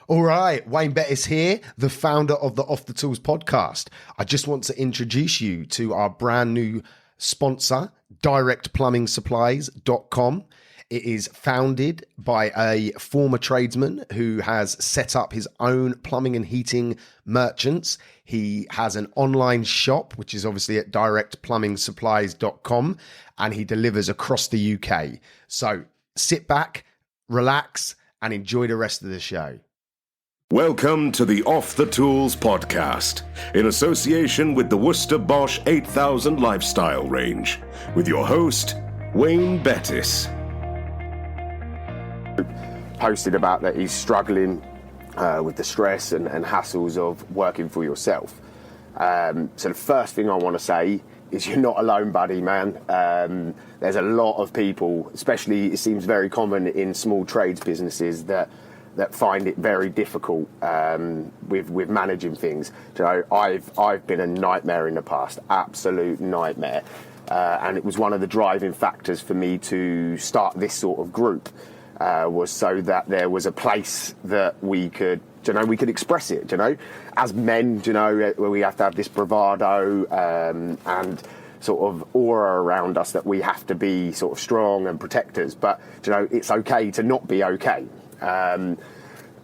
All right, Wayne Bettis here, the founder of the Off the Tools podcast. I just want to introduce you to our brand new sponsor, directplumbing.supplies.com. It is founded by a former tradesman who has set up his own plumbing and heating merchants. He has an online shop, which is obviously at directplumbing.supplies.com, and he delivers across the UK. So sit back, relax, and enjoy the rest of the show. Welcome to the Off the Tools podcast, in association with the Worcester Bosch 8000 lifestyle range, with your host, Wayne Bettis. Posted about that he's struggling with the stress and hassles of working for yourself. So the first thing I want to say is you're not alone, buddy, man. There's a lot of people, especially it seems very common in small trades businesses, that find it very difficult with managing things. You know, I've been a nightmare in the past, absolute nightmare, and it was one of the driving factors for me to start this sort of group. Was so that there was a place that we could express it. As men, where we have to have this bravado and sort of aura around us that we have to be sort of strong and protectors. But it's okay to not be okay.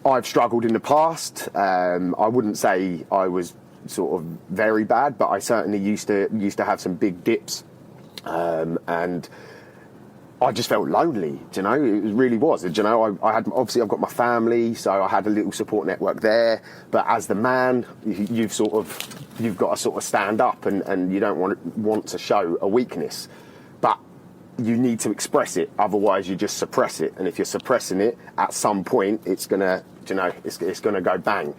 I've struggled in the past. I wouldn't say I was sort of very bad, but I certainly used to have some big dips, and I just felt lonely. It really was. I've got my family, so I had a little support network there. But as the man, you've got to sort of stand up, and you don't want to show a weakness, but you need to express it. Otherwise, you just suppress it. And if you're suppressing it, at some point, it's gonna go bang.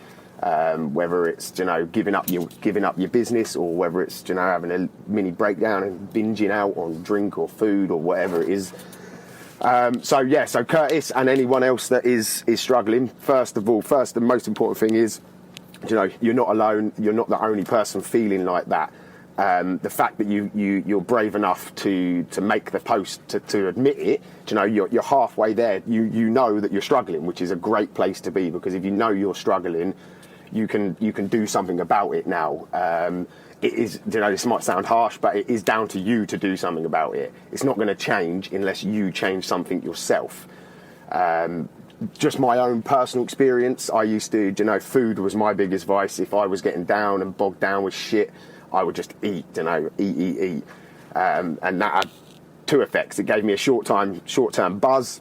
Whether it's giving up your business, or whether it's having a mini breakdown and binging out on drink or food or whatever it is. So Curtis and anyone else that is struggling, first and most important thing is, you're not alone. You're not the only person feeling like that. The fact that you're brave enough to make the post to admit it, you're halfway there. You know that you're struggling, which is a great place to be, because if you know you're struggling, you can do something about it now. It is, this might sound harsh, but it is down to you to do something about it. It's not going to change unless you change something yourself. Just my own personal experience, I used to, food was my biggest vice. If I was getting down and bogged down with shit, I would just eat, eat. And that had two effects. It gave me a short-term buzz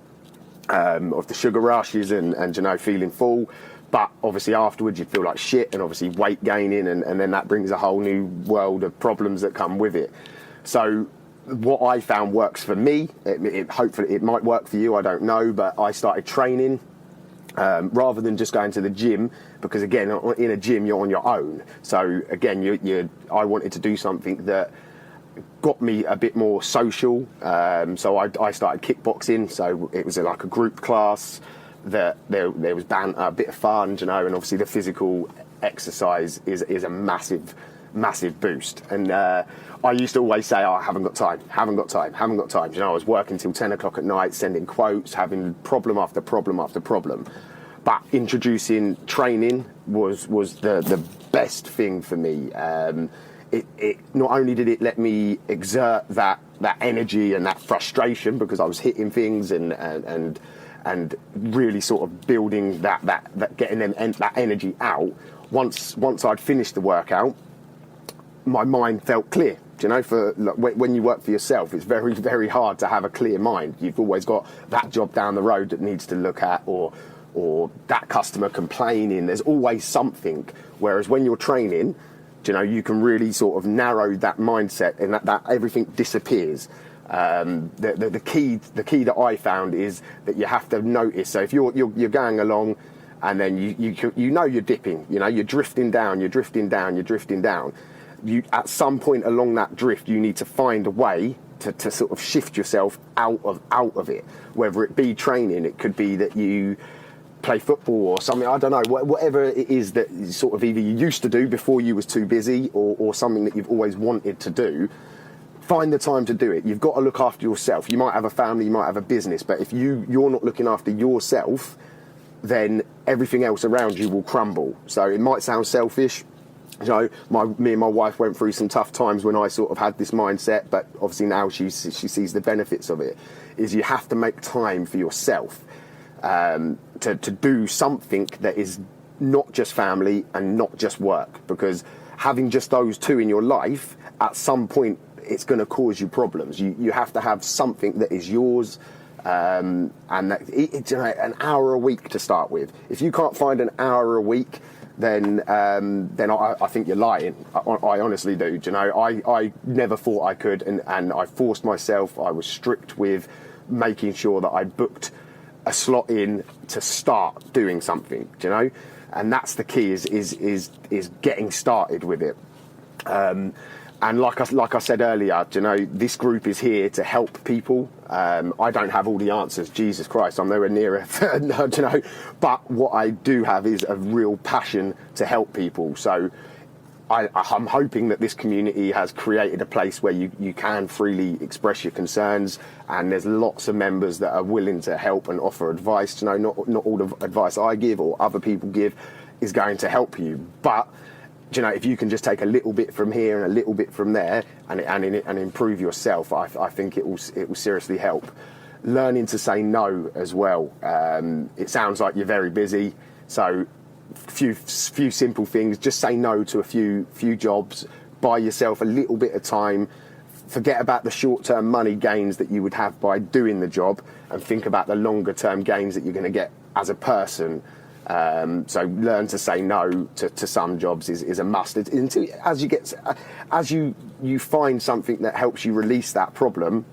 of the sugar rushes and feeling full. But obviously afterwards you'd feel like shit, and obviously weight gaining, and then that brings a whole new world of problems that come with it. So what I found works for me, hopefully it might work for you, I don't know, but I started training rather than just going to the gym, because again, in a gym you're on your own. So again, I wanted to do something that got me a bit more social. So I started kickboxing. So it was like a group class. That there was banter, a bit of fun, and obviously the physical exercise is a massive boost. And I used to always say, I haven't got time. I was working till 10 o'clock at night, sending quotes, having problem after problem after problem. But introducing training was the best thing for me. It not only did it let me exert that energy and that frustration, because I was hitting things and really sort of building that getting that energy out. Once I'd finished the workout, my mind felt clear. When you work for yourself, it's very, very hard to have a clear mind. You've always got that job down the road that needs to look at, or that customer complaining. There's always something. Whereas when you're training, you can really sort of narrow that mindset, and that everything disappears. The key that I found is that you have to notice. So if you're going along, and then you're dipping, you're drifting down. You at some point along that drift, you need to find a way to sort of shift yourself out of it. Whether it be training, it could be that you play football or something, I don't know, whatever it is that sort of either you used to do before you was too busy, or something that you've always wanted to do. Find the time to do it. You've got to look after yourself. You might have a family, you might have a business, but if you're not looking after yourself, then everything else around you will crumble. So it might sound selfish. You know, me and my wife went through some tough times when I sort of had this mindset, but obviously now she sees the benefits of it. Is you have to make time for yourself to do something that is not just family and not just work, because having just those two in your life, at some point it's going to cause you problems. You have to have something that is yours, and that, you know, an hour a week to start with. If you can't find an hour a week, then I think you're lying. I honestly do. You know, I never thought I could, and I forced myself. I was strict with making sure that I booked a slot in to start doing something. You know, and that's the key is getting started with it. And like I said earlier, you know, this group is here to help people. I don't have all the answers. Jesus Christ, I'm nowhere near it. You know, but what I do have is a real passion to help people. So I'm hoping that this community has created a place where you can freely express your concerns, and there's lots of members that are willing to help and offer advice. You know, not all the advice I give or other people give is going to help you, but you know, if you can just take a little bit from here and a little bit from there and improve yourself, I think it will seriously help. Learning to say no as well. It sounds like you're very busy, so few simple things. Just say no to a few jobs. Buy yourself a little bit of time. Forget about the short-term money gains that you would have by doing the job, and think about the longer-term gains that you're going to get as a person. So learn to say no to some jobs is a must. As you find something that helps you release that problem,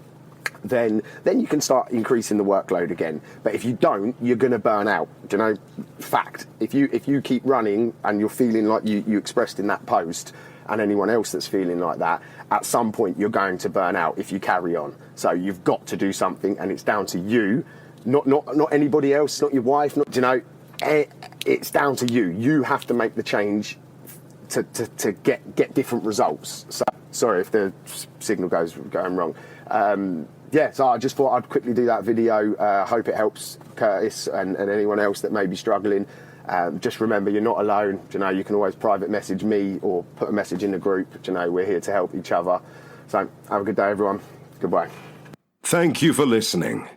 then you can start increasing the workload again. But if you don't, you're going to burn out. Do you know? Fact. If you keep running and you're feeling like you expressed in that post, and anyone else that's feeling like that, at some point you're going to burn out if you carry on. So you've got to do something, and it's down to you, not anybody else, not your wife, not, you know. It's down to you. You have to make the change to get different results. So sorry if the signal going wrong. So I just thought I'd quickly do that video. Hope it helps Curtis and anyone else that may be struggling. Just remember, you're not alone. You know, you can always private message me or put a message in the group. You know, we're here to help each other. So have a good day, everyone. Goodbye. Thank you for listening.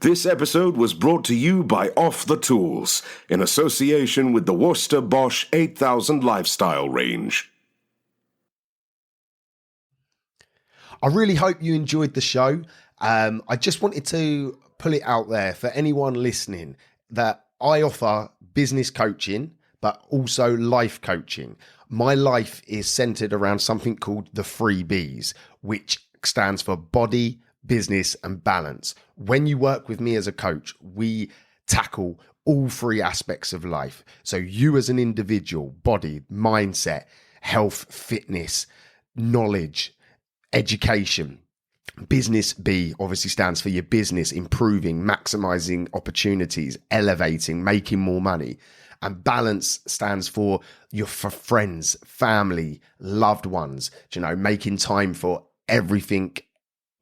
This episode was brought to you by Off the Tools in association with the Worcester Bosch 8000 lifestyle range. I really hope you enjoyed the show. I just wanted to pull it out there for anyone listening that I offer business coaching, but also life coaching. My life is centered around something called the 3 Bs, which stands for body, business, and balance. When you work with me as a coach, we tackle all 3 aspects of life. So you as an individual, body, mindset, health, fitness, knowledge, education. Business B obviously stands for your business, improving, maximizing opportunities, elevating, making more money. And balance stands for your friends, family, loved ones, you know, making time for everything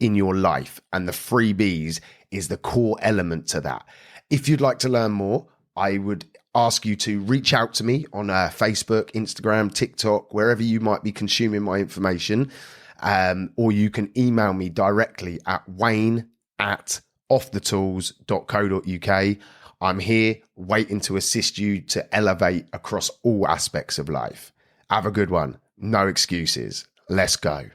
in your life. And the 3 Bs is the core element to that. If you'd like to learn more, I would ask you to reach out to me on Facebook, Instagram, TikTok, wherever you might be consuming my information. Or you can email me directly at wayne@offthetools.co.uk. I'm here waiting to assist you to elevate across all aspects of life. Have a good one. No excuses. Let's go.